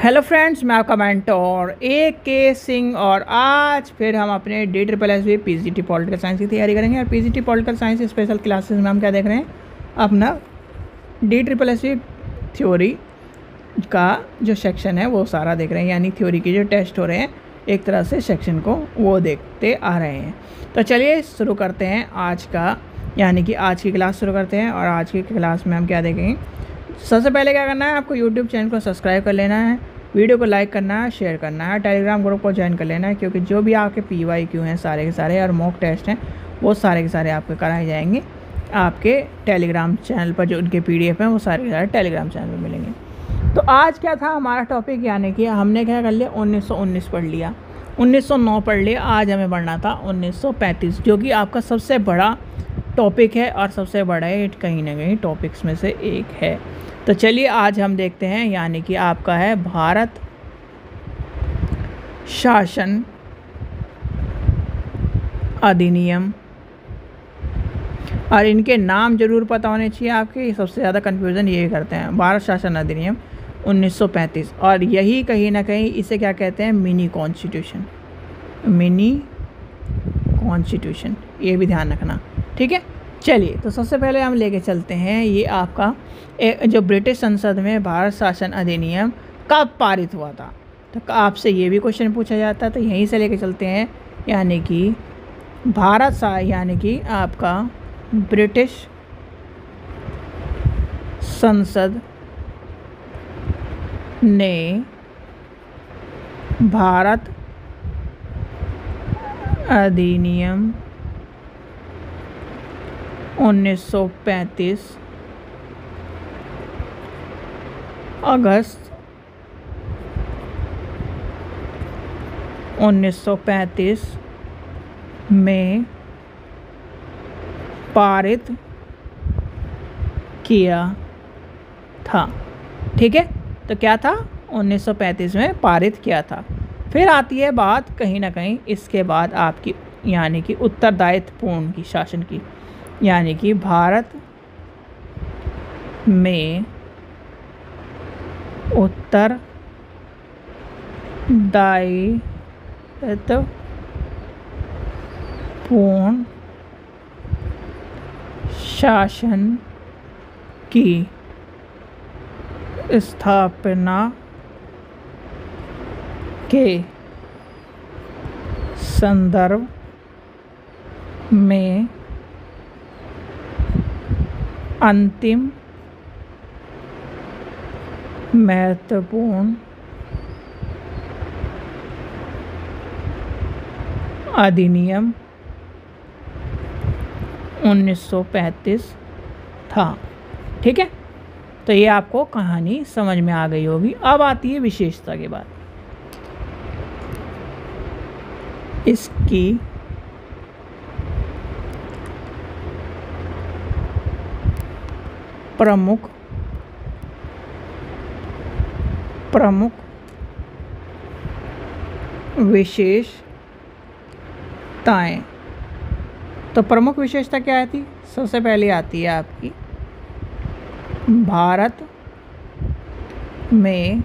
Hello friends, मैं आपका mentor AK Singh और आज फिर हम अपने DSSB PGT पॉलिटिकल साइंस की तैयारी करेंगे। और PGT political science special classes में हम क्या देख रहे हैं, अपना DSSB थ्योरी का जो सेक्शन है वो सारा देख रहे हैं, यानी थ्योरी के जो टेस्ट हो रहे हैं एक तरह से सेक्शन को वो देखते आ रहे हैं। तो चलिए शुरू करते हैं आज का, यानी कि आज की क्लास शुरू करते हैं। और आज की क्लास में हम क्या देखेंगे, सबसे पहले क्या करना है, आपको यूट्यूब चैनल को सब्सक्राइब कर लेना है, वीडियो को लाइक करना है, शेयर करना है, टेलीग्राम ग्रुप को ज्वाइन कर लेना है, क्योंकि जो भी आपके PYQ हैं सारे के सारे और मॉक टेस्ट हैं वो सारे के सारे आपके कराए जाएंगे आपके टेलीग्राम चैनल पर। जो उनके PDF हैं वो सारे के सारे टेलीग्राम चैनल पर मिलेंगे। तो आज क्या था हमारा टॉपिक, यानी कि हमने क्या कर लिया, 1919 पढ़ लिया, 1909 पढ़ लिया। आज हमें पढ़ना था 1935, जो कि आपका सबसे बड़ा टॉपिक है और सबसे बड़ा है कहीं ना कहीं टॉपिक्स में से एक है। तो चलिए आज हम देखते हैं, यानी कि आपका है भारत शासन अधिनियम। और इनके नाम जरूर पता होने चाहिए आपके, सबसे ज़्यादा कन्फ्यूज़न ये करते हैं। भारत शासन अधिनियम 1935, और यही कहीं ना कहीं इसे क्या कहते हैं, मिनी कॉन्स्टिट्यूशन। मिनी कॉन्स्टिट्यूशन, ये भी ध्यान रखना, ठीक है। चलिए तो सबसे पहले हम लेके चलते हैं, ये आपका जो ब्रिटिश संसद में भारत शासन अधिनियम कब पारित हुआ था। तो आपसे ये भी क्वेश्चन पूछा जाता है, तो यहीं से लेके चलते हैं, यानी कि यानी कि आपका ब्रिटिश संसद ने भारत अधिनियम 1935 अगस्त 1935 में पारित किया था, ठीक है। तो क्या था, 1935 में पारित किया था। फिर आती है बात कहीं ना कहीं इसके बाद आपकी, यानी कि उत्तरदायित्व पूर्ण की शासन की, यानी कि भारत में उत्तरदायित्व पूर्ण शासन की स्थापना के संदर्भ में अंतिम महत्वपूर्ण अधिनियम 1935 था, ठीक है। तो ये आपको कहानी समझ में आ गई होगी। अब आती है विशेषता की बात। इसकी प्रमुख विशेषताएं। तो प्रमुख विशेषता क्या आती, सबसे पहले आती है आपकी, भारत में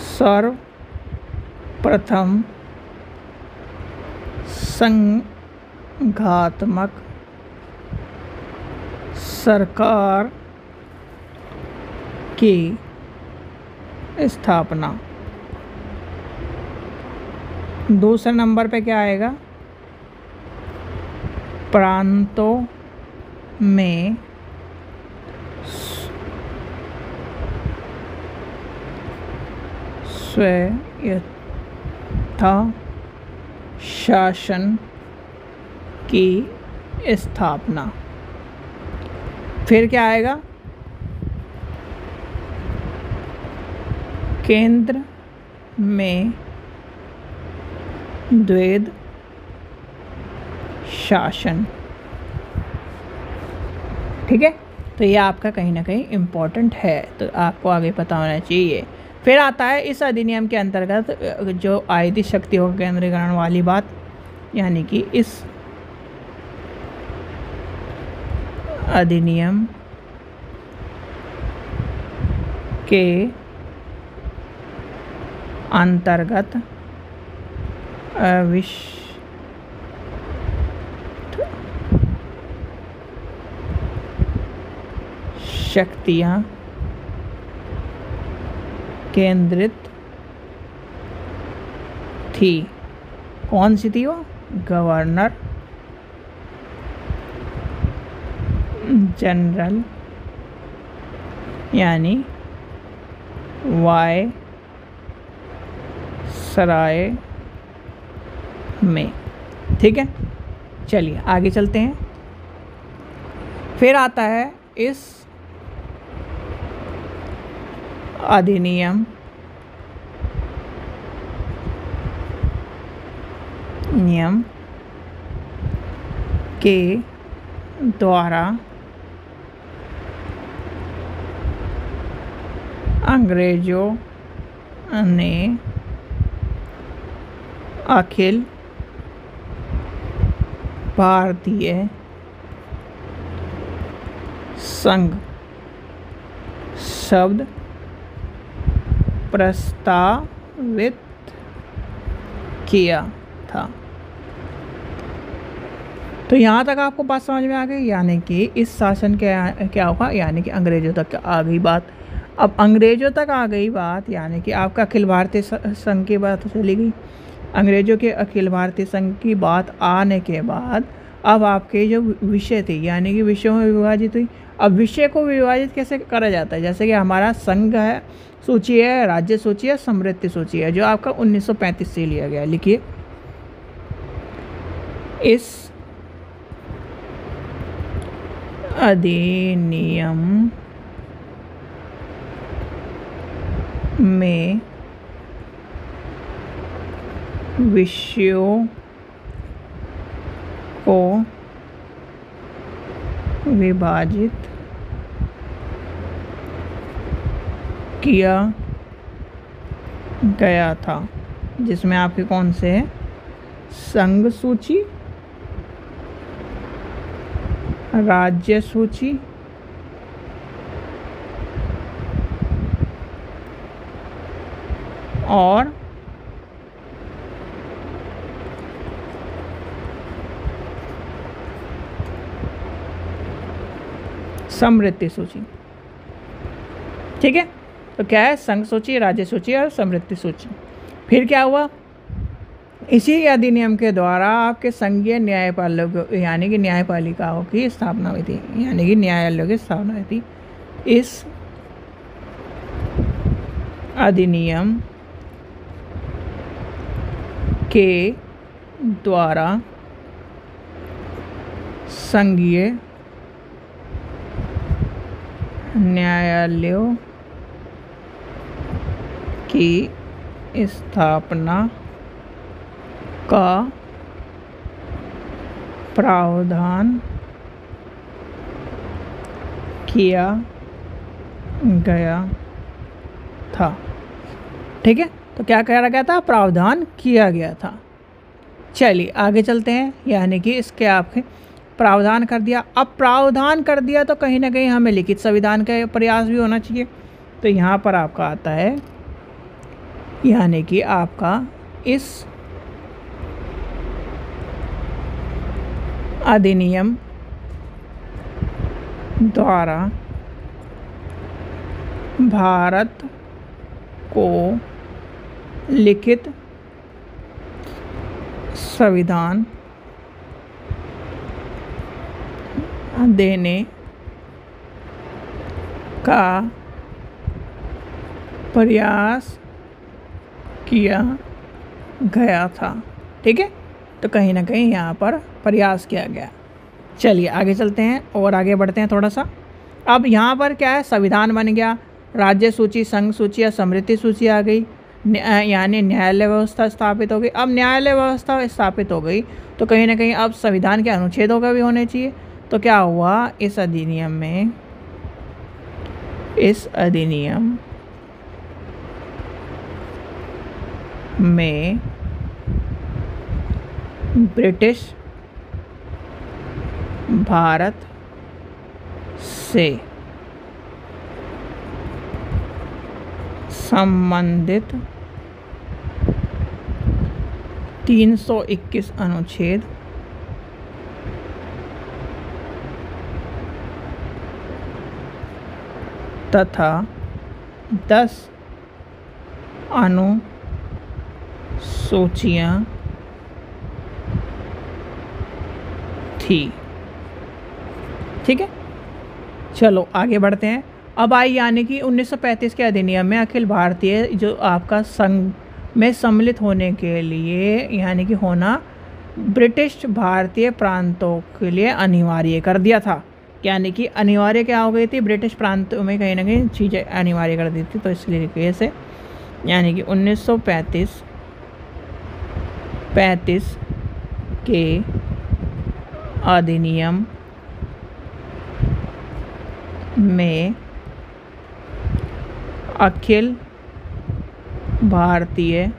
सर्वप्रथम संघात्मक सरकार की स्थापना। दूसरे नंबर पे क्या आएगा, प्रांतों में स्वायत्ता शासन की स्थापना। फिर क्या आएगा, केंद्र में द्वैध शासन, ठीक है। तो ये आपका कहीं ना कहीं इम्पोर्टेंट है, तो आपको आगे पता होना चाहिए। फिर आता है इस अधिनियम के अंतर्गत जो आई थी शक्तियों का केंद्रीकरण वाली बात, यानी कि इस अधिनियम के अंतर्गत अविष्ट शक्तियाँ केंद्रित थी। कौन सी थी वो? गवर्नर जनरल यानी वाय सराय में। ठीक है, चलिए आगे चलते हैं। फिर आता है इस अधिनियम के द्वारा अंग्रेजों ने अखिल भारतीय संघ शब्द प्रस्तावित किया था। तो यहाँ तक आपको बात समझ में आ गई, यानी कि इस शासन के क्या होगा, यानी कि अंग्रेजों तक आ गई बात। अब अंग्रेजों तक आ गई बात, यानी कि आपका अखिल भारतीय संघ की बात चली गई। अंग्रेजों के अखिल भारतीय संघ की बात आने के बाद अब आपके जो विषय थे, यानी कि विषयों में विभाजित हुई। अब विषय को विभाजित कैसे करा जाता है? जैसे कि हमारा संघ है, सूची है, राज्य सूची है, समृद्धि सूची है, जो आपका 1935 से लिया गया। लिखिए, इस अधिनियम में विषयों को विभाजित किया गया था, जिसमें आपके कौन से हैं? संघ सूची, राज्य सूची, और समृद्धि सूची। ठीक है, तो क्या है? संघ सूची, राज्य सूची और समृद्धि सूची। फिर क्या हुआ? इसी अधिनियम के द्वारा आपके संघीय न्यायपालिका यानी कि न्यायपालिकाओं की स्थापना हुई थी, यानी कि न्यायालयों की स्थापना हुई थी। इस अधिनियम के द्वारा संघीय न्यायालयों की स्थापना का प्रावधान किया गया था। ठीक है, तो क्या कहा गया था? प्रावधान किया गया था। चलिए आगे चलते हैं, यानी कि इसके आपके प्रावधान कर दिया। अब प्रावधान कर दिया तो कहीं ना कहीं हमें लिखित संविधान का प्रयास भी होना चाहिए। तो यहाँ पर आपका आता है, यानी कि आपका इस अधिनियम द्वारा भारत को लिखित संविधान देने का प्रयास किया गया था। ठीक है, तो कहीं ना कहीं यहाँ पर प्रयास किया गया। चलिए आगे चलते हैं और आगे बढ़ते हैं थोड़ा सा। अब यहाँ पर क्या है? संविधान बन गया, राज्य सूची, संघ सूची या समृद्धि सूची आ गई, यानी न्यायालय व्यवस्था स्थापित हो गई। अब न्यायालय व्यवस्था स्थापित हो गई तो कहीं ना कहीं अब संविधान के अनुच्छेदों का भी होने चाहिए। तो क्या हुआ? इस अधिनियम में ब्रिटिश भारत से संबंधित 321 अनुच्छेद तथा 10 अनुसूचियाँ थी। ठीक है, चलो आगे बढ़ते हैं। अब आई यानी कि 1935 के अधिनियम में अखिल भारतीय जो आपका संघ में सम्मिलित होने के लिए यानी कि होना ब्रिटिश भारतीय प्रांतों के लिए अनिवार्य कर दिया था। यानी कि अनिवार्य क्या हो गई थी, ब्रिटिश प्रांतों में कहीं ना कहीं चीज़ें अनिवार्य कर दी थी। तो इसलिए कैसे यानी कि 1935 के अधिनियम में अखिल भारतीय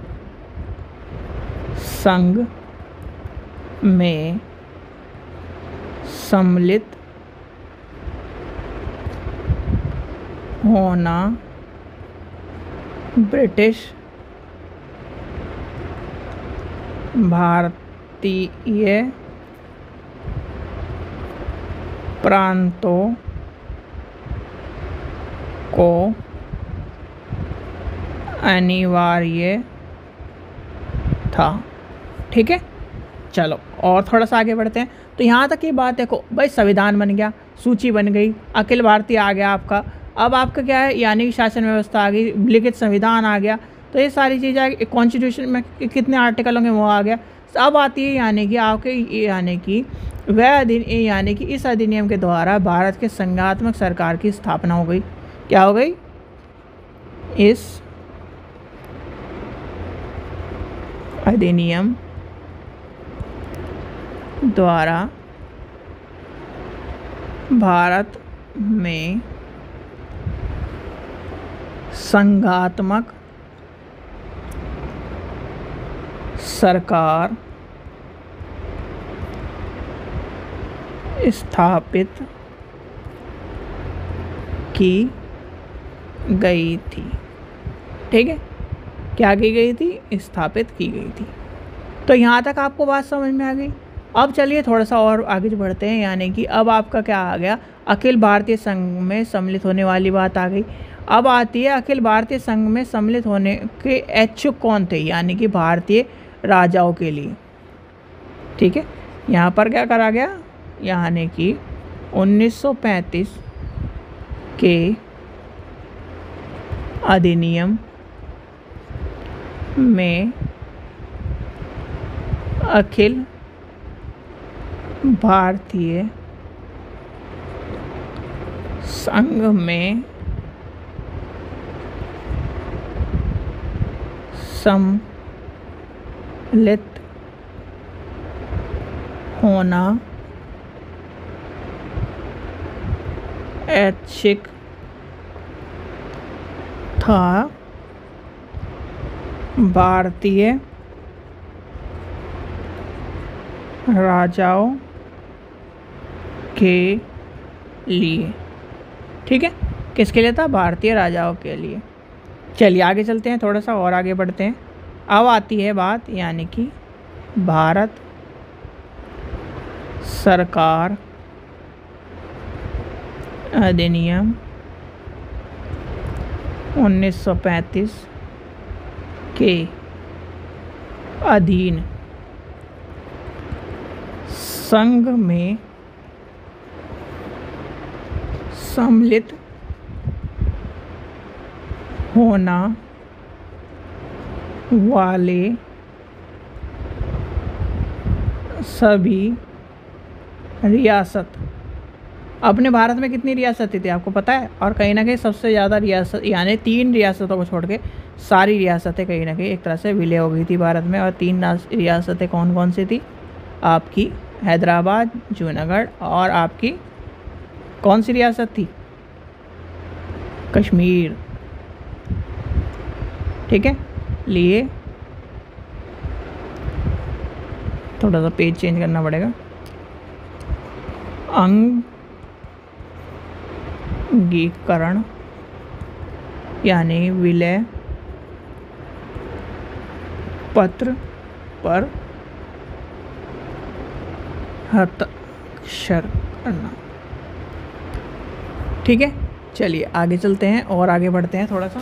संघ में सम्मिलित होना ब्रिटिश भारतीय प्रांतों को अनिवार्य था। ठीक है, चलो और थोड़ा सा आगे बढ़ते हैं। तो यहाँ तक की बात देखो भाई, संविधान बन गया, सूची बन गई, अखिल भारतीय आ गया आपका। अब आपका क्या है यानी कि शासन व्यवस्था आ गई, लिखित संविधान आ गया। तो ये सारी चीज़ें कॉन्स्टिट्यूशन में कितने आर्टिकल होंगे वो आ गया। अब आती है यानी कि आपके यानी कि यानी कि इस अधिनियम के द्वारा भारत के संघात्मक सरकार की स्थापना हो गई। क्या हो गई, इस अधिनियम द्वारा भारत में संघात्मक सरकार स्थापित की गई थी। ठीक है, क्या की गई थी, स्थापित की गई थी। तो यहाँ तक आपको बात समझ में आ गई। अब चलिए थोड़ा सा और आगे बढ़ते हैं। यानी कि अब आपका क्या आ गया, अखिल भारतीय संघ में सम्मिलित होने वाली बात आ गई। अब आती है अखिल भारतीय संघ में सम्मिलित होने के इच्छुक कौन थे, यानी कि भारतीय राजाओं के लिए। ठीक है, यहाँ पर क्या करा गया, यानी कि 1935 के अधिनियम में अखिल भारतीय संघ में सम्मिलित होना ऐच्छिक था भारतीय राजाओं के लिए। ठीक है, किसके लिए था, भारतीय राजाओं के लिए। चलिए आगे चलते हैं, थोड़ा सा और आगे बढ़ते हैं। अब आती है बात यानी कि भारत सरकार अधिनियम 1935 के अधीन संघ में सम्मिलित होना वाले सभी रियासत, अपने भारत में कितनी रियासतें थी आपको पता है, और कहीं ना कहीं सबसे ज़्यादा रियासत यानी 3 रियासतों को छोड़ के सारी रियासतें कहीं ना कहीं एक तरह से विलय हो गई थी भारत में। और 3 रियासतें कौन कौन सी थी, आपकी हैदराबाद, जूनागढ़ और आपकी कौन सी रियासत थी, कश्मीर। ठीक है, लिए थोड़ा सा पेज चेंज करना पड़ेगा। अंगीकरण यानी विलय पत्र पर हस्ताक्षर करना। ठीक है, चलिए आगे चलते हैं और आगे बढ़ते हैं थोड़ा सा।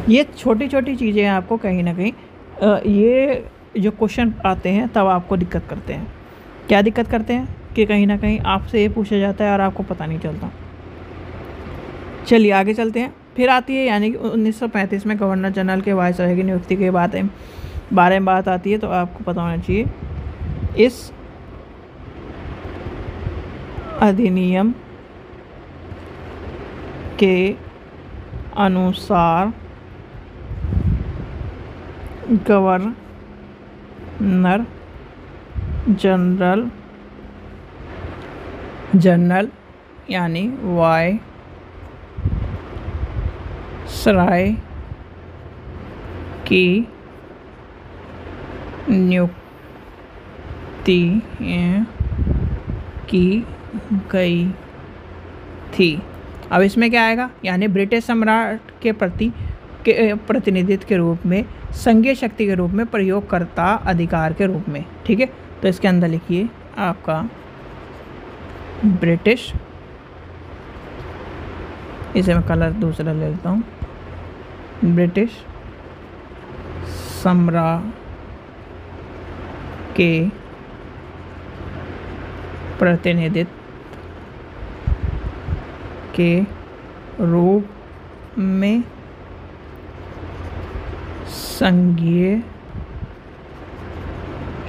ये छोटी छोटी चीज़ें आपको कहीं ना कहीं ये जो क्वेश्चन आते हैं तब आपको दिक्कत करते हैं। क्या दिक्कत करते हैं कि कहीं ना कहीं आपसे ये पूछा जाता है और आपको पता नहीं चलता। चलिए आगे चलते हैं। फिर आती है यानी कि 1935 में गवर्नर जनरल के वायसराय की नियुक्ति के बारे में बात आती है, तो आपको पता होना चाहिए इस अधिनियम के अनुसार गवर्नर जनरल यानी वायसराय की नियुक्ति की गई थी। अब इसमें क्या आएगा, यानी ब्रिटिश सम्राट के प्रतिनिधित्व के रूप में, संघीय शक्ति के रूप में, प्रयोगकर्ता अधिकार के रूप में। ठीक है, तो इसके अंदर लिखिए आपका ब्रिटिश, इसे मैं कलर दूसरा ले लेता हूँ, ब्रिटिश सम्राट के प्रतिनिधित्व के रूप में संघीय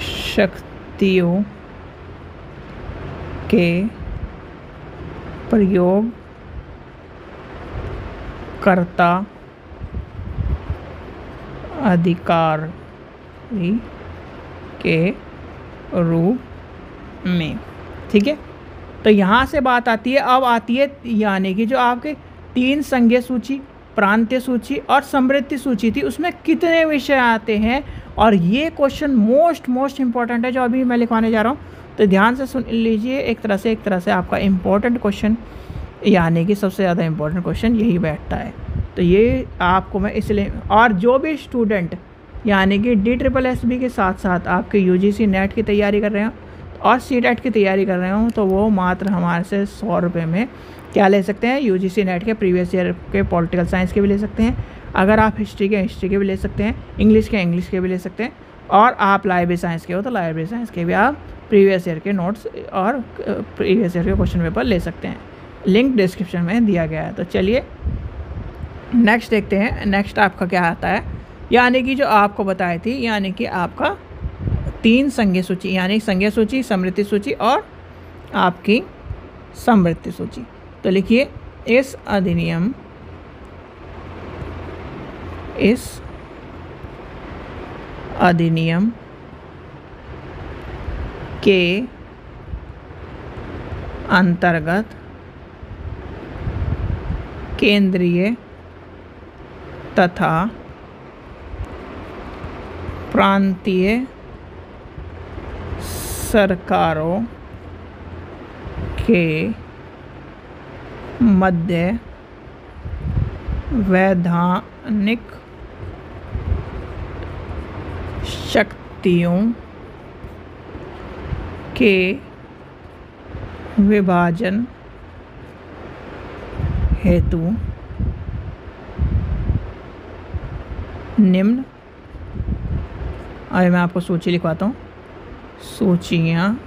शक्तियों के प्रयोगकर्ता अधिकारी के रूप में। ठीक है, तो यहाँ से बात आती है। अब आती है यानी कि जो आपके 3 संघीय सूची, प्रांतीय सूची और समृद्धि सूची थी, उसमें कितने विषय आते हैं। और ये क्वेश्चन मोस्ट इम्पॉर्टेंट है जो अभी मैं लिखवाने जा रहा हूँ, तो ध्यान से सुन लीजिए। एक तरह से आपका इम्पोर्टेंट क्वेश्चन, यानी कि सबसे ज़्यादा इम्पोर्टेंट क्वेश्चन यही बैठता है। तो ये आपको मैं इसलिए, और जो भी स्टूडेंट यानी कि DSSB के साथ साथ आपके UGC नेट की तैयारी कर रहे हो और CTET की तैयारी कर रहे हो, तो वो मात्र हमारे से 100 रुपये में क्या ले सकते हैं, UGC नेट के प्रीवियस ईयर के पॉलिटिकल साइंस के भी ले सकते हैं। अगर आप हिस्ट्री के भी ले सकते हैं, इंग्लिश के भी ले सकते हैं, और आप लाइब्रेरी साइंस के हो तो लाइब्रेरी साइंस के भी आप प्रीवियस ईयर के नोट्स और प्रीवियस ईयर के क्वेश्चन पेपर ले सकते हैं। लिंक डिस्क्रिप्शन में दिया गया है। तो चलिए नेक्स्ट देखते हैं। नेक्स्ट आपका क्या आता है, यानी कि जो आपको बताई थी, यानी कि आपका 3 संघीय सूची, यानी संघीय सूची, समृद्धि सूची और आपकी समृद्धि सूची। तो लिखिए इस अधिनियम के अंतर्गत केंद्रीय तथा प्रांतीय सरकारों के मध्य वैधानिक शक्तियों के विभाजन हेतु निम्न, अभी मैं आपको सूची लिखवाता हूँ, सूचियाँ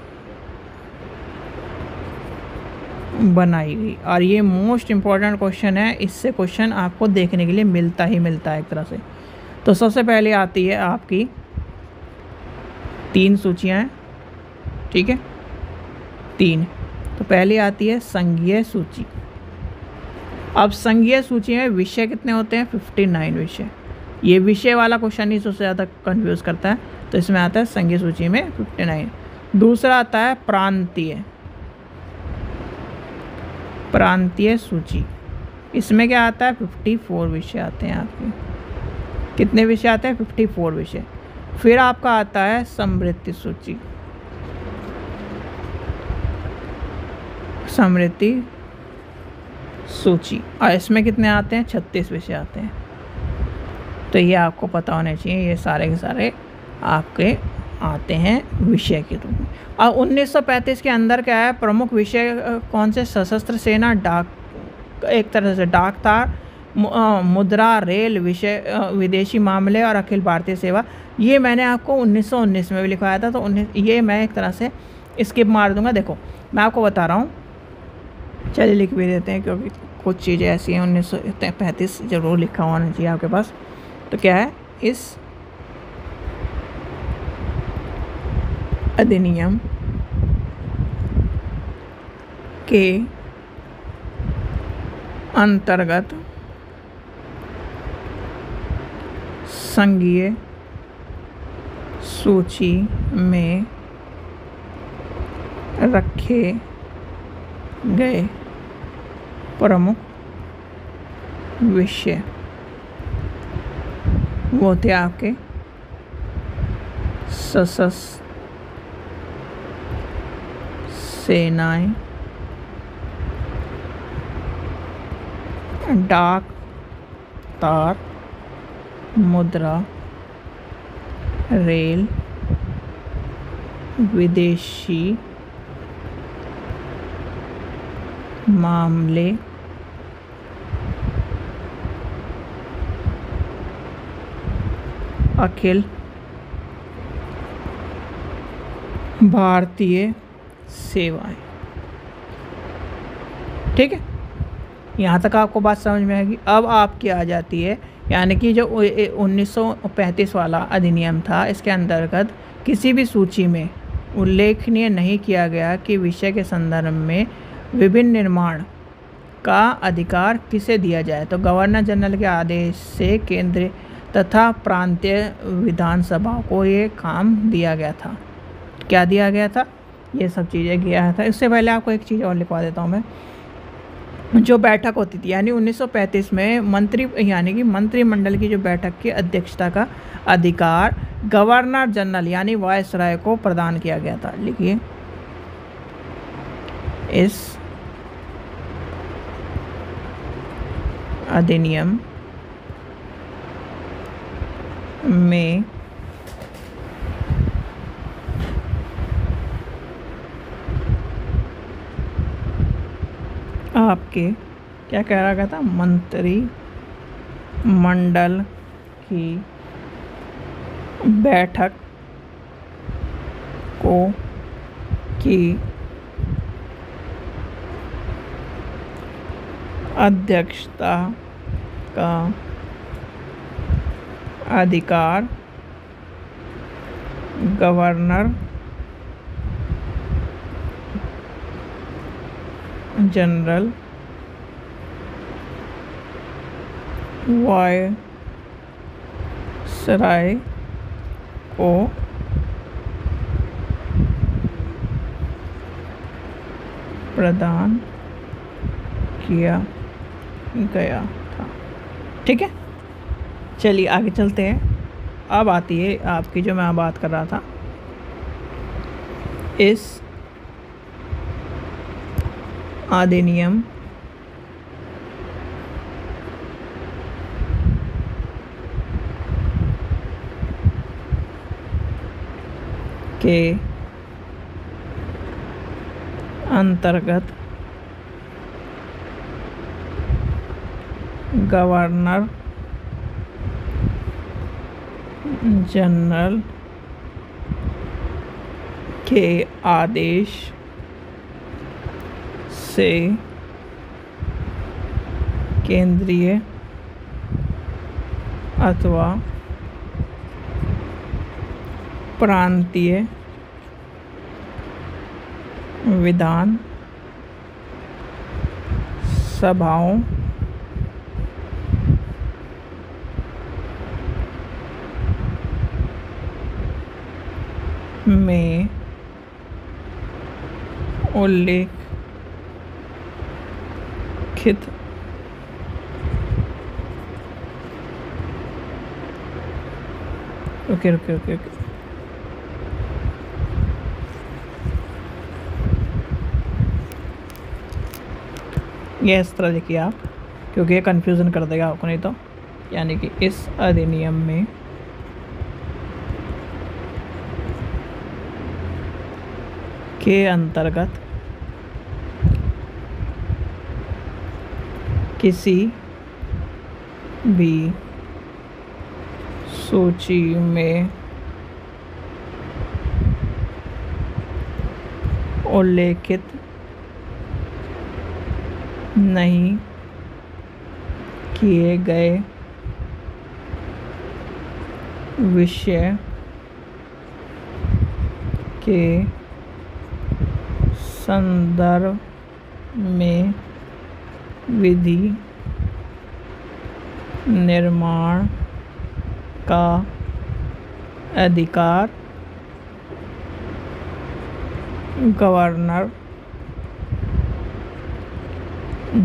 बनाई गई। और ये मोस्ट इम्पॉर्टेंट क्वेश्चन है, इससे क्वेश्चन आपको देखने के लिए मिलता है एक तरह से। तो सबसे पहले आती है आपकी 3 सूचियाँ हैं, ठीक है, 3। तो पहले आती है संघीय सूची। अब संघीय सूची में विषय कितने होते हैं, 59 विषय। ये विषय वाला क्वेश्चन ही सबसे ज़्यादा कंफ्यूज करता है, तो इसमें आता है संघीय सूची में 59। दूसरा आता है प्रांतीय सूची। इसमें क्या आता है, 54 विषय आते हैं आपके। कितने विषय आते हैं, 54 विषय। फिर आपका आता है समृद्धि सूची। और इसमें कितने आते हैं, 36 विषय आते हैं। तो ये आपको पता होने चाहिए, ये सारे के सारे आपके आते हैं विषय के रूप में। और 1935 के अंदर क्या है, प्रमुख विषय कौन से, सशस्त्र सेना, डाक, एक तरह से डाक तार, मुद्रा, रेल, विषय विदेशी मामले और अखिल भारतीय सेवा। ये मैंने आपको 1919 में भी लिखवाया था, तो ये मैं एक तरह से स्किप मार दूंगा। देखो मैं आपको बता रहा हूँ, चलिए लिख भी देते हैं क्योंकि कुछ चीज़ें ऐसी हैं। 1935 जरूर लिखा होना चाहिए आपके पास। तो क्या है, इस अधिनियम के अंतर्गत संघीय सूची में रखे गए प्रमुख विषय वो थे आपके सशस्त्र सेनाएं, डाक तार, मुद्रा, रेल, विदेशी मामले, अखिल भारतीय सेवाएं। ठीक है, यहाँ तक आपको बात समझ में आएगी। अब आपकी आ जाती है, यानी कि जो 1935 वाला अधिनियम था, इसके अंतर्गत किसी भी सूची में उल्लेखनीय नहीं किया गया कि विषय के संदर्भ में विभिन्न निर्माण का अधिकार किसे दिया जाए। तो गवर्नर जनरल के आदेश से केंद्रीय तथा प्रांतीय विधानसभाओं को ये काम दिया गया था। क्या दिया गया था, ये सब चीज़ें किया था। इससे पहले आपको एक चीज़ और लिखवा देता हूँ मैं। जो बैठक होती थी, यानी 1935 में मंत्री, यानी कि मंत्रिमंडल की जो बैठक की अध्यक्षता का अधिकार गवर्नर जनरल यानी वायसराय को प्रदान किया गया था। लिखिए, इस अधिनियम में आपके क्या कह रहा गया था, मंत्री मंडल की बैठक को की अध्यक्षता का अधिकार गवर्नर जनरल वायसराय को प्रदान किया गया था। ठीक है, चलिए आगे चलते हैं। अब आती है आपकी जो मैं बात कर रहा था, इस अधिनियम के अंतर्गत गवर्नर जनरल के आदेश से केंद्रीय अथवा प्रांतीय विधान सभाओं में उल्लेखित ओके ये इस तरह देखिए आप, क्योंकि ये कन्फ्यूज़न कर देगा आपको नहीं तो। यानी कि इस अधिनियम में के अंतर्गत किसी भी सूची में उल्लेखित नहीं किए गए विषय के संदर्भ में विधि निर्माण का अधिकार गवर्नर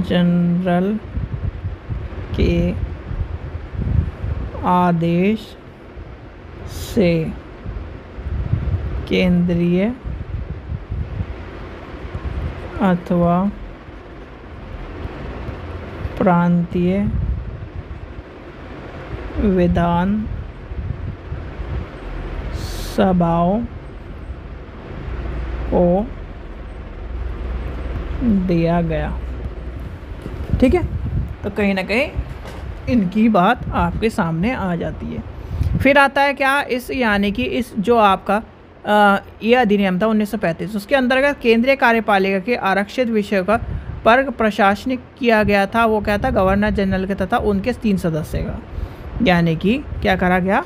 जनरल के आदेश से केंद्रीय अथवा प्रांतीय विधान सभाओं को दिया गया। ठीक है, तो कहीं ना कहीं इनकी बात आपके सामने आ जाती है। फिर आता है क्या, इस यानी कि इस जो आपका ये अधिनियम था 1935, उसके अंतर्गत केंद्रीय कार्यपालिका के आरक्षित विषयों का पर प्रशासनिक किया गया था। वो क्या था, गवर्नर जनरल के तथा उनके 3 सदस्य का। यानी कि क्या करा गया,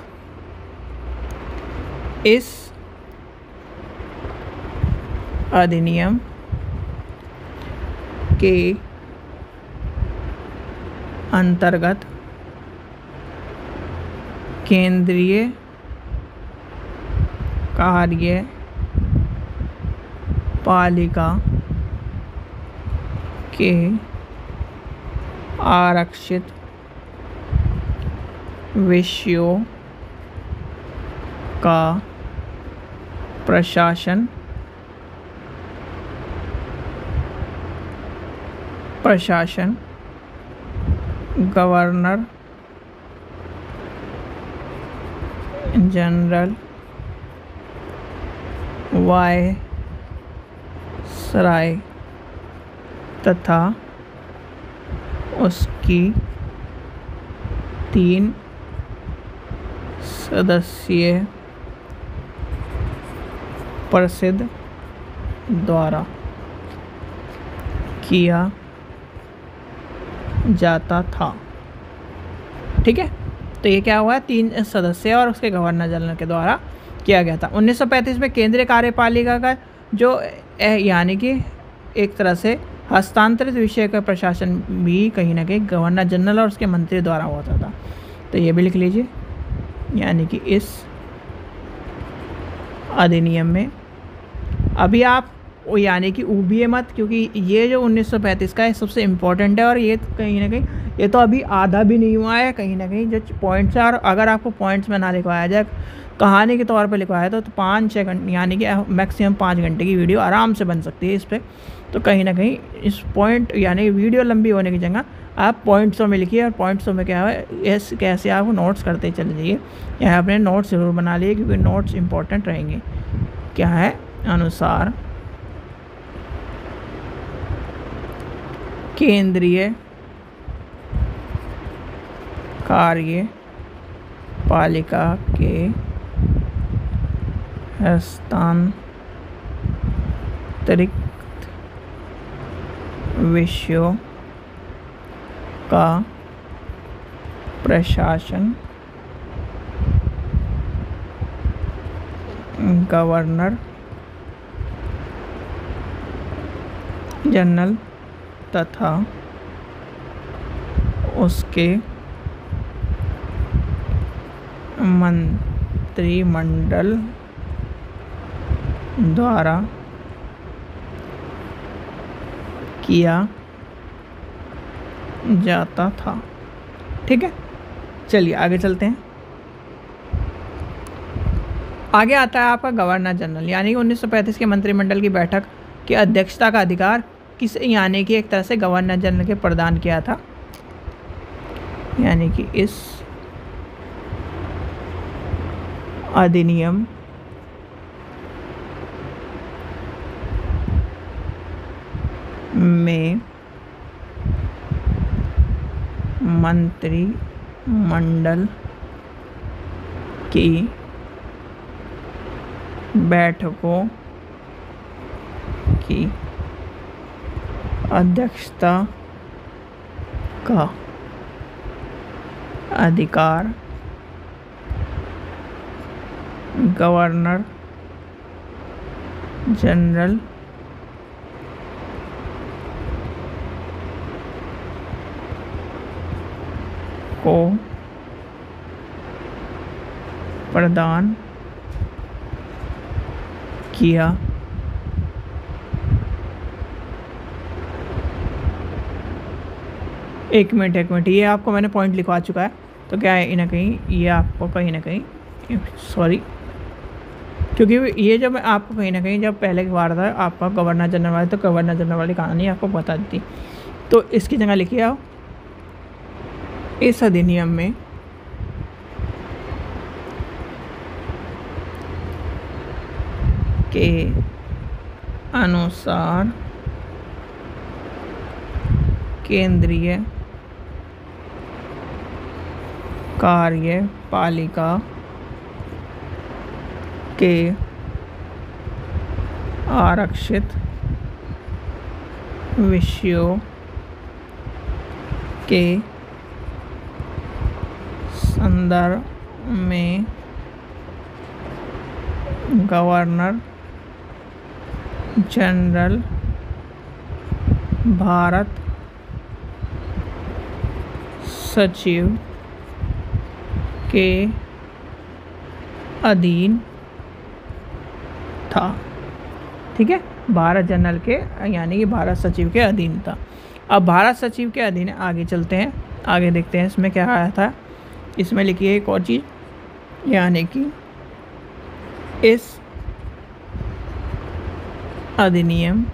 इस अधिनियम के अंतर्गत केंद्रीय कार्यपालिका के आरक्षित विषयों का प्रशासन गवर्नर जनरल वायसराय तथा उसकी 3 सदस्यीय परिषद द्वारा किया जाता था। ठीक है, तो ये क्या हुआ है, 3 सदस्य और उसके गवर्नर जनरल के द्वारा किया गया था। 1935 में केंद्रीय कार्यपालिका का जो यानी कि एक तरह से हस्तांतरित विषय का प्रशासन भी कहीं ना कहीं गवर्नर जनरल और उसके मंत्री द्वारा होता था। तो ये भी लिख लीजिए, यानी कि इस अधिनियम में अभी आप यानी कि ऊबिए मत, क्योंकि ये जो 1935 का है सबसे इम्पोर्टेंट है और ये कहीं ना कहीं ये तो अभी आधा भी नहीं हुआ है। कहीं ना कहीं जो पॉइंट्स है, और अगर आपको पॉइंट्स में ना लिखवाया जाए, कहानी के तौर पे लिखवाया तो 5-6 घंटे यानी कि मैक्सिमम 5 घंटे की वीडियो आराम से बन सकती है इस पर। तो कहीं ना कहीं इस पॉइंट यानी वीडियो लंबी होने की जगह आप पॉइंट्सों में लिखिए, और पॉइंट्सों में क्या है कैसे आप नोट्स करते चले जाइए। यहाँ अपने नोट्स ज़रूर बना लिए, क्योंकि नोट्स इंपॉर्टेंट रहेंगे। क्या है, अनुसार केंद्रीय कार्यपालिका के हस्तांतरित विषयों का प्रशासन गवर्नर जनरल तथा उसके मंत्रिमंडल द्वारा किया जाता था। ठीक है, चलिए आगे चलते हैं। आगे आता है आपका गवर्नर जनरल, यानी 1935 के मंत्रिमंडल की बैठक की अध्यक्षता का अधिकार किस यानी कि एक तरह से गवर्नर जनरल के प्रदान किया था। यानी कि इस अधिनियम में मंत्रिमंडल की बैठकों की अध्यक्षता का अधिकार गवर्नर जनरल को प्रदान किया एक मिनट ये आपको मैंने पॉइंट लिखवा चुका है, तो क्या है ना कहीं ये आपको कहीं ना कहीं सॉरी, क्योंकि ये जब मैं आपको कहीं ना कहीं जब पहले की बार था आपका गवर्नर जनरल वाले, तो गवर्नर जनरल वाली कहानी आपको बता दी, तो इसकी जगह लिखिए आओ, इस अधिनियम में के अनुसार केंद्रीय कार्यपालिका के आरक्षित विषयों के संदर्भ में गवर्नर जनरल भारत सचिव के अधीन था। ठीक है, भारत जनरल के यानी कि भारत सचिव के अधीन था। अब भारत सचिव के अधीन आगे चलते हैं, आगे देखते हैं इसमें क्या आया था। इसमें लिखिए एक और चीज़, यानी कि इस अधिनियम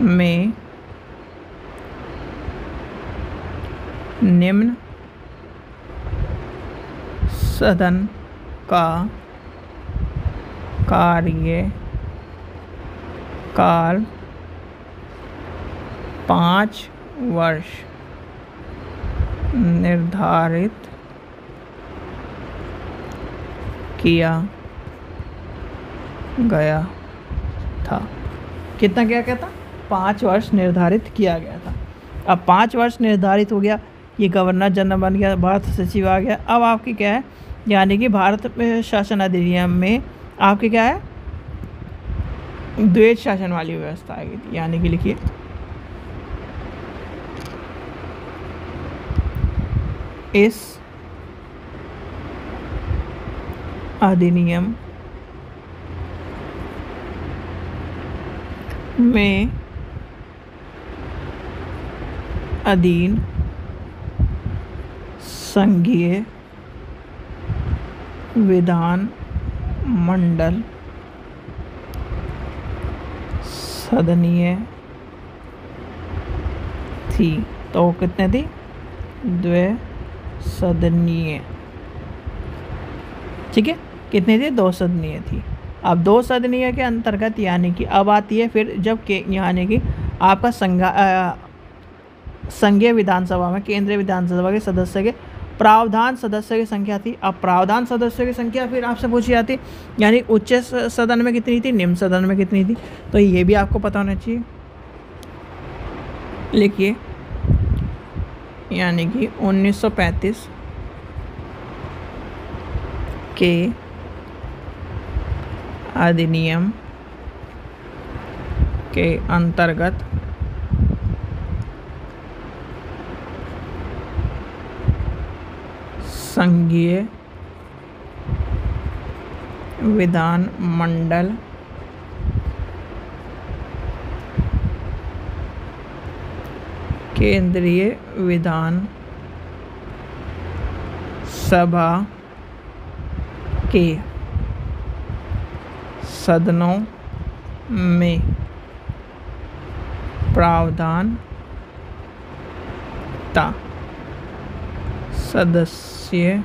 में निम्न सदन का कार्यकाल 5 वर्ष निर्धारित किया गया था। कितना क्या था? 5 वर्ष निर्धारित किया गया था। अब 5 वर्ष निर्धारित हो गया, ये गवर्नर जनरल बन गया, भारत सचिव आ गया। अब आपकी क्या है, यानी कि भारत में शासन अधिनियम में आपके क्या है, द्वैध शासन वाली व्यवस्था आ गई थी। यानी कि लिखिए इस अधिनियम में अधीन संघीय विधान मंडल सदनीय थी। तो कितने थी? 2 सदनीय। ठीक है, कितनी थी? 2 सदनीय थी। अब 2 सदनीय के अंतर्गत यानी कि अब आती है फिर जब के यानी कि आपका संघीय विधानसभा में केंद्रीय विधानसभा के सदस्य के प्रावधान सदस्य की संख्या थी। अब प्रावधान सदस्यों की संख्या फिर आपसे पूछी जाती, यानी उच्च सदन में कितनी थी, निम्न सदन में कितनी थी, तो ये भी आपको पता होना चाहिए। लिखिए, यानी कि 1935 के अधिनियम के अंतर्गत संघीय विधान मंडल केंद्रीय विधान सभा के सदनों में प्रावधान था। सदस्य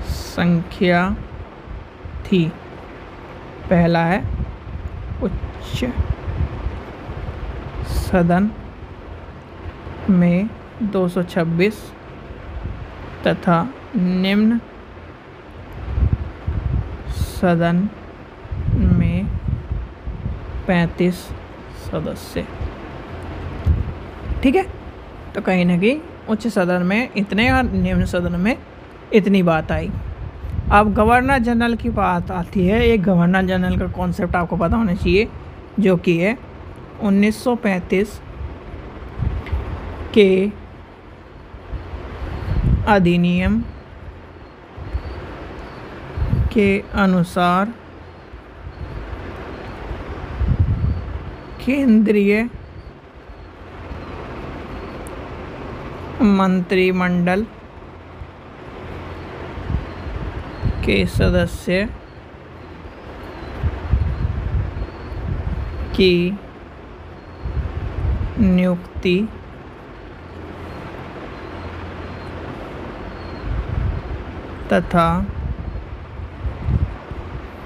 संख्या थी पहला है उच्च सदन में 226 तथा निम्न सदन में 35 सदस्य। ठीक है, तो कहीं ना कहीं उच्च सदन में इतने और निम्न सदन में इतनी बात आई। अब गवर्नर जनरल की बात आती है। एक गवर्नर जनरल का कॉन्सेप्ट आपको पता होना चाहिए, जो कि है 1935 के अधिनियम के अनुसार केंद्रीय मंत्रिमंडल के सदस्य की नियुक्ति तथा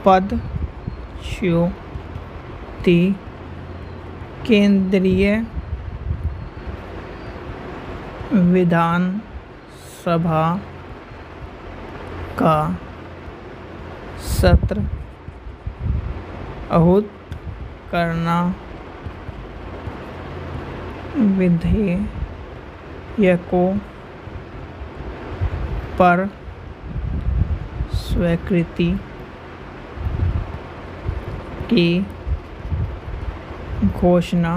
पदच्युति केंद्रीय विधानसभा का सत्र आहूत करना विधेयकों पर स्वीकृति की घोषणा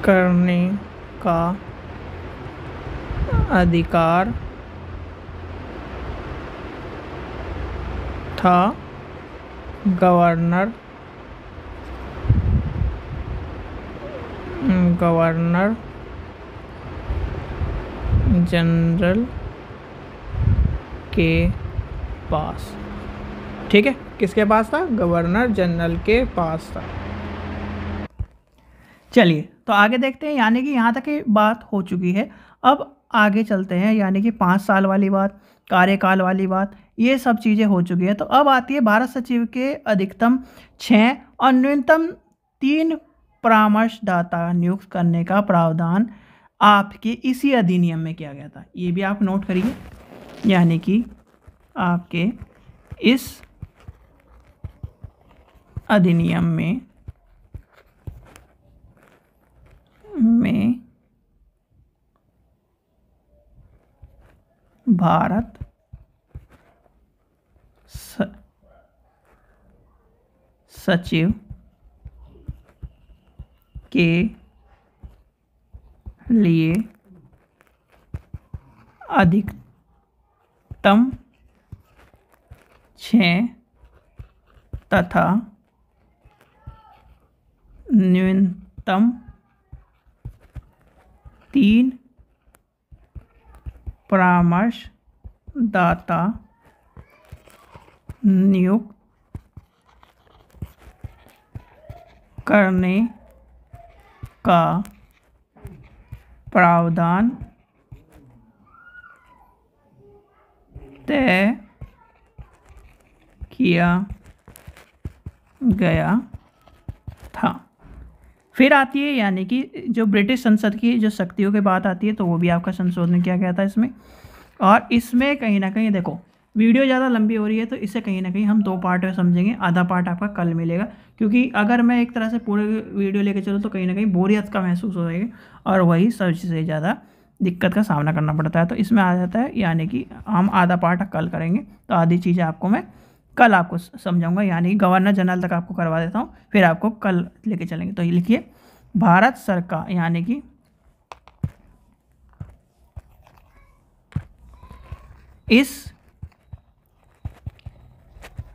करने का अधिकार था गवर्नर जनरल के पास। ठीक है, किसके पास था? गवर्नर जनरल के पास था। चलिए तो आगे देखते हैं, यानी कि यहाँ तक की बात हो चुकी है। अब आगे चलते हैं, यानी कि 5 साल वाली बात, कार्यकाल वाली बात, ये सब चीज़ें हो चुकी है। तो अब आती है भारत सचिव के अधिकतम 6 और न्यूनतम 3 परामर्शदाता नियुक्त करने का प्रावधान आपके इसी अधिनियम में किया गया था। ये भी आप नोट करिए, यानी कि आपके इस अधिनियम में भारत सचिव के लिए अधिकतम 6 तथा न्यूनतम 3 परामर्शदाता नियुक्त करने का प्रावधान तय किया गया था। फिर आती है, यानी कि जो ब्रिटिश संसद की जो शक्तियों की बात आती है, तो वो भी आपका संशोधन किया गया था इसमें। और इसमें कहीं ना कहीं देखो, वीडियो ज़्यादा लंबी हो रही है, तो इसे कहीं ना कहीं हम 2 पार्ट में समझेंगे। आधा पार्ट आपका कल मिलेगा, क्योंकि अगर मैं एक तरह से पूरे वीडियो लेके चलूँ तो कहीं ना कहीं बोरियत का महसूस हो जाएगा, और वही सबसे ज़्यादा दिक्कत का सामना करना पड़ता है। तो इसमें आ जाता है, यानी कि हम आधा पार्ट कल करेंगे, तो आधी चीज़ें आपको मैं कल आपको समझाऊंगा, यानी गवर्नर जनरल तक आपको करवा देता हूँ, फिर आपको कल लेके चलेंगे। तो ये लिखिए, भारत सरकार, यानी कि इस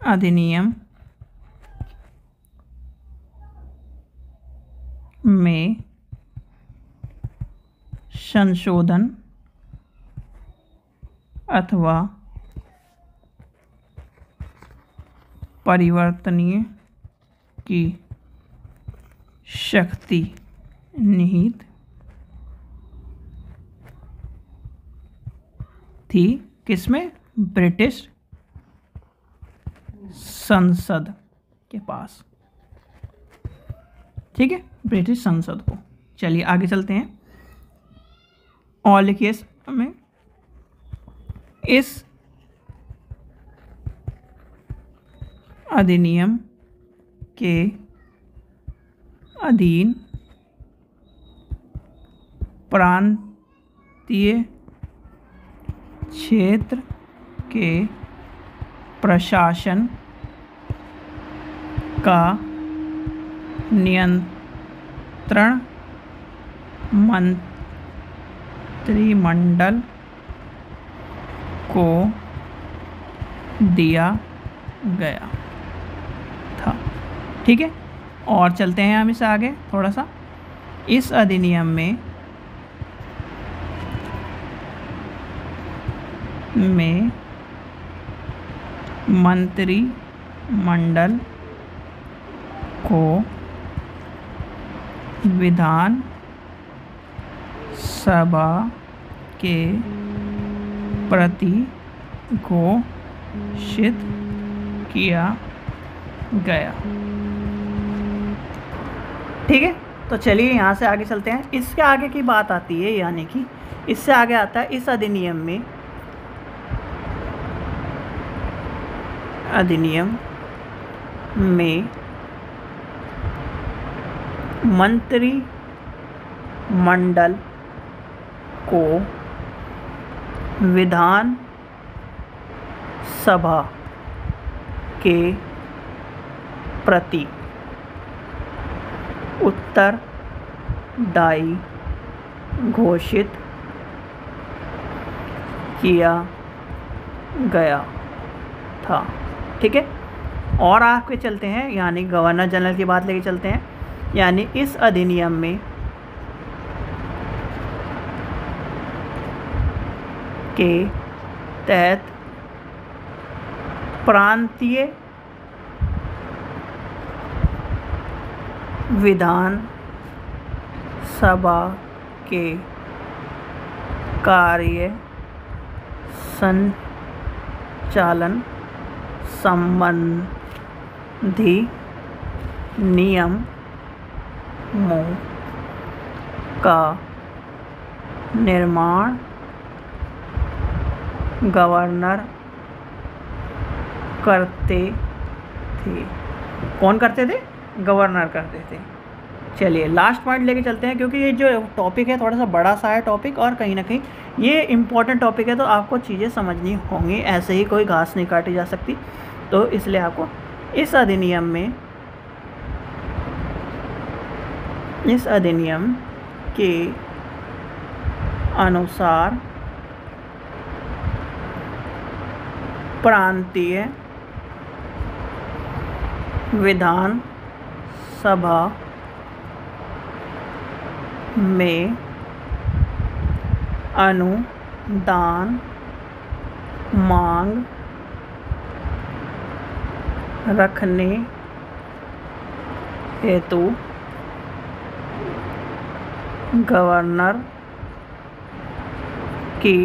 अधिनियम में संशोधन अथवा परिवर्तनीय की शक्ति निहित थी किसमें? ब्रिटिश संसद के पास। ठीक है, ब्रिटिश संसद को। चलिए आगे चलते हैं और लिखिए हमें, इस अधिनियम के अधीन प्रांतीय क्षेत्र के प्रशासन का नियंत्रण मंत्रिमंडल को दिया गया था। ठीक है, और चलते हैं हम इससे आगे थोड़ा सा। इस अधिनियम में मंत्रिमंडल को विधान सभा के प्रति घोषित किया गया। ठीक है, तो चलिए यहाँ से आगे चलते हैं। इसके आगे की बात आती है, यानी कि इससे आगे आता है, इस अधिनियम में मंत्रिमंडल को विधान सभा के प्रति उत्तरदायी घोषित किया गया था। ठीक है, और आगे चलते हैं, यानी गवर्नर जनरल की बात लेके चलते हैं। यानी इस अधिनियम में के तहत प्रांतीय विधान सभा के कार्य संचालन संबंधी नियमों का निर्माण गवर्नर करते थे। कौन करते थे? गवर्नर करते थे। चलिए लास्ट पॉइंट लेके चलते हैं, क्योंकि ये जो टॉपिक है थोड़ा सा बड़ा सा है टॉपिक, और कहीं ना कहीं ये इम्पोर्टेंट टॉपिक है, तो आपको चीज़ें समझनी होंगी, ऐसे ही कोई घास नहीं काटी जा सकती। तो इसलिए आपको इस अधिनियम के अनुसार प्रांतीय विधान सभा में अनुदान मांग रखने हेतु गवर्नर की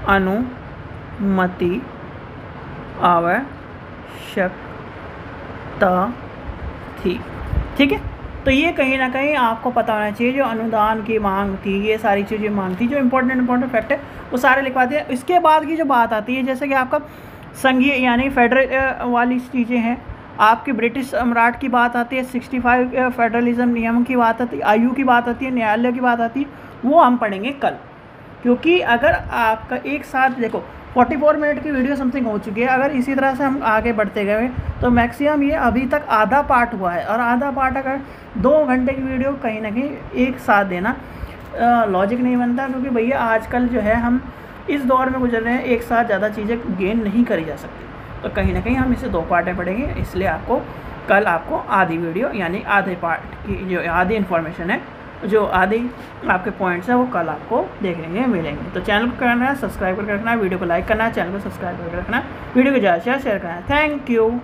अनुमति आवश्यकता थी। ठीक है, तो ये कहीं ना कहीं आपको पता होना चाहिए, जो अनुदान की मांग थी, ये सारी चीज़ें मांग थी, जो इम्पोर्टेंट फैक्ट है वो सारे लिखवा दिए। इसके बाद की जो बात आती है, जैसे कि आपका संघीय यानी फेडरल वाली चीज़ें हैं, आपकी ब्रिटिश सम्राट की बात आती है, 65 फेडरलिज्म नियम की बात आती है, आयु की बात आती है, न्यायालय की बात आती है, वो हम पढ़ेंगे कल। क्योंकि अगर आपका एक साथ देखो 44 मिनट की वीडियो समथिंग हो चुकी है, अगर इसी तरह से हम आगे बढ़ते गए तो मैक्सिमम ये अभी तक आधा पार्ट हुआ है, और आधा पार्ट अगर 2 घंटे की वीडियो कहीं ना कहीं एक साथ देना लॉजिक नहीं बनता। क्योंकि भैया आजकल जो है हम इस दौर में गुजर रहे हैं, एक साथ ज़्यादा चीज़ें गेन नहीं करी जा सकती, तो कहीं ना कहीं हम इसे 2 पार्ट में पढ़ेंगे। इसलिए आपको कल आपको आधी वीडियो यानी आधे पार्ट की जो आधी इन्फॉर्मेशन है, जो आधी आपके पॉइंट्स हैं, वो कल आपको देखेंगे मिलेंगे। तो चैनल को करना है सब्सक्राइब करके रखना है, वीडियो को लाइक करना है, चैनल को सब्सक्राइब करके रखना है, वीडियो को ज़्यादा से ज़्यादा शेयर करना है। Thank you.